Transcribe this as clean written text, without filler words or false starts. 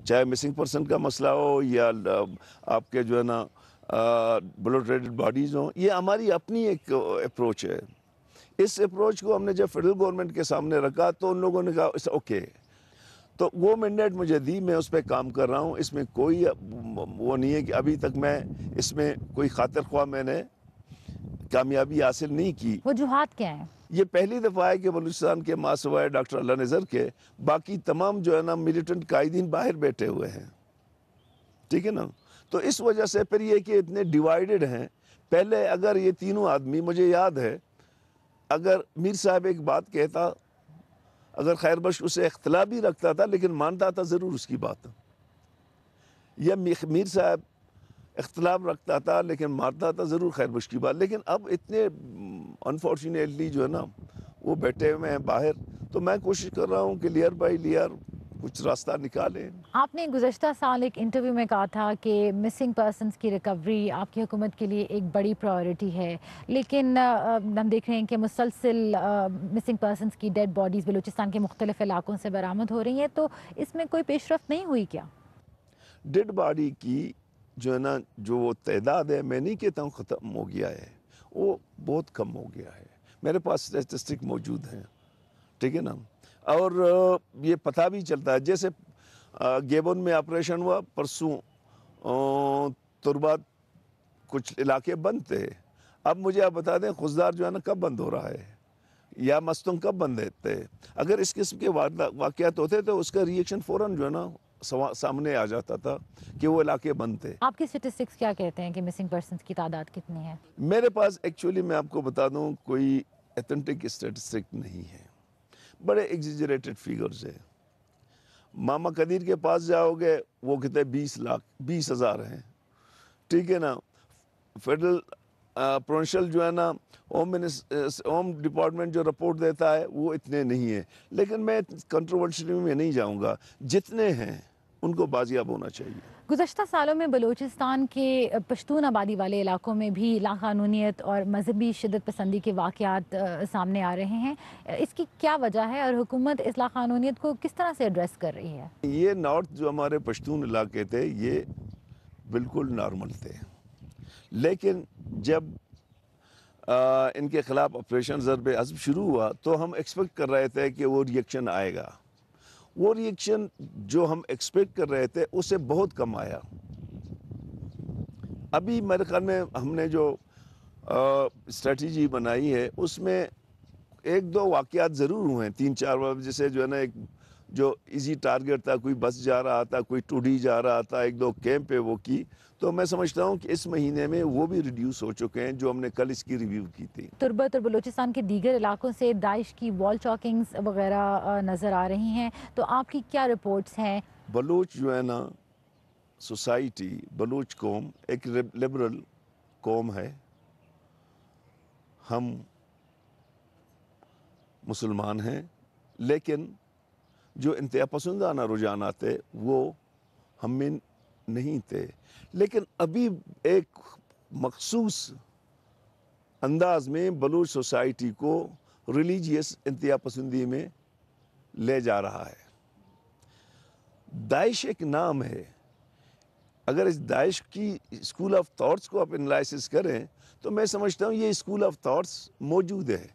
چاہے missing person کا مسئلہ ہو یا آپ کے جو ہے نا بلوٹ ریڈڈ باڈیز ہوں، یہ ہماری اپنی ایک اپروچ ہے۔ اس اپروچ کو ہم نے جب فیڈرل گورنمنٹ کے سامنے رکھا تو ان لوگوں نے کہا اٹس اوکے، تو وہ مینڈیٹ مجھے دی، میں اس پہ کام کر رہا ہوں۔ اس میں کوئی وہ نہیں ہے کہ ابھی تک میں اس میں کوئی خاطر خواہ میں نے کامیابی حاصل نہیں کی۔ وجوہات کیا ہیں؟ یہ پہلی دفعہ ہے کہ بلوچستان کے ماں سوائے ڈاکٹر اللہ نظر کے باقی تمام جو ہے نا ملیٹنٹ قائدین باہر بیٹھے ہوئے ہیں، ٹھیک ہے نا۔ تو اس وجہ سے پھر یہ کہ اتنے ڈیوائیڈڈ ہیں۔ پہلے اگر یہ تینوں آدمی، مجھے یاد ہے، اگر میر صاحب ایک بات کہتا، اگر خیر بخش اسے اختلاف بھی رکھتا تھا لیکن مانتا تھا ضرور اس کی بات، یا میر صاحب اختلاف رکھتا تھا لیکن مارتا تھا ضرور خیر بخش کی بات، لیکن اب اتنے انفارچونیٹلی جو ہے نا وہ بیٹھے ہوئے ہیں باہر، تو میں کوشش کر رہا ہوں کہ لیئر بائی لیئر کچھ راستہ نکالیں۔ آپ نے گزشتہ سال ایک انٹرویو میں کہا تھا کہ مسنگ پرسنز کی ریکوری آپ کی حکومت کے لیے ایک بڑی پرائیورٹی ہے، لیکن ہم دیکھ رہے ہیں کہ مسلسل مسنگ پرسنز کی ڈیڈ باڈیز بلوچستان کے مختلف علاقوں سے برآمد ہو رہی ہیں، تو اس میں کوئی پیش رفت نہیں ہوئی کیا؟ ڈیڈ باڈی کی جو ہے نا جو وہ تعداد ہے، میں نہیں کہتا ہوں ختم ہو گیا ہے، وہ بہت کم ہو گیا ہے۔ میرے پاس اسٹیٹسٹک موجود ہیں، ٹھیک ہے نا، اور یہ پتہ بھی چلتا ہے۔ جیسے گیبون میں آپریشن ہوا پرسوں، تربات کچھ علاقے بند تھے، اب مجھے آپ بتا دیں خضدار جو ہے نا کب بند ہو رہا ہے یا مستنگ کب بند تھے۔ اگر اس قسم کے واقعات ہوتے تو اس کا ریئیکشن فوراً جو ہے نا سامنے آ جاتا تھا کہ وہ علاقے بند تھے۔ آپ کی اسٹیٹسٹکس کیا کہتے ہیں کہ مسنگ پرسنز کی تعداد کتنی ہے؟ میرے پاس ایکچولی میں آپ کو بتا دوں کوئی ایتھنٹک اسٹیٹسٹک نہیں ہے، بڑے ایگزیجریٹڈ فیگرز ہیں۔ ماما قدیر کے پاس جاؤ گے وہ کہتے 20,000 ہیں، ٹھیک ہے نا۔ فیڈرل پروونشل جو ہے نا ہوم ڈپارٹمنٹ جو رپورٹ دیتا ہے وہ اتنے نہیں ہیں، لیکن میں کنٹروورشل میں نہیں جاؤں گا، جتنے ہیں ان کو بازیاب ہونا چاہیے۔ گزشتہ سالوں میں بلوچستان کے پشتون آبادی والے علاقوں میں بھی لاقانونیت اور مذہبی شدت پسندی کے واقعات سامنے آ رہے ہیں، اس کی کیا وجہ ہے اور حکومت اس لاقانونیت کو کس طرح سے ایڈریس کر رہی ہے؟ یہ نارتھ جو ہمارے پشتون علاقے تھے یہ بالکل نارمل تھے، لیکن جب ان کے خلاف آپریشن ضرب عضب شروع ہوا تو ہم ایکسپیکٹ کر رہے تھے کہ وہ ریئیکشن آئے گا۔ وہ ریئیکشن جو ہم ایکسپیکٹ کر رہے تھے اس سے بہت کم آیا۔ ابھی میرے خیال میں ہم نے جو اسٹریٹجی بنائی ہے اس میں ایک دو واقعات ضرور ہوئے ہیں، 3-4 جیسے جو ہے نا ایک جو ایزی ٹارگٹ تھا، کوئی بس جا رہا تھا، کوئی ٹوڈی جا رہا تھا، 1-2 کیمپ پہ وہ کی، تو میں سمجھتا ہوں کہ اس مہینے میں وہ بھی ریڈیوس ہو چکے ہیں جو ہم نے کل اس کی ریویو کی تھی۔ تربت اور بلوچستان کے دیگر علاقوں سے داعش کی وال چاکنگز وغیرہ نظر آ رہی ہیں، تو آپ کی کیا رپورٹس ہیں؟ بلوچ جو ہے نا سوسائٹی، بلوچ قوم ایک لبرل قوم ہے، ہم مسلمان ہیں، لیکن جو انتہا پسندانہ رجحانات تھے وہ ہم میں نہیں تھے، لیکن ابھی ایک مخصوص انداز میں بلوچ سوسائٹی کو ریلیجیس انتہا پسندی میں لے جا رہا ہے۔ داعش ایک نام ہے، اگر اس داعش کی اسکول آف تھاٹس کو آپ انالائسس کریں تو میں سمجھتا ہوں یہ اسکول آف تھاٹس موجود ہے۔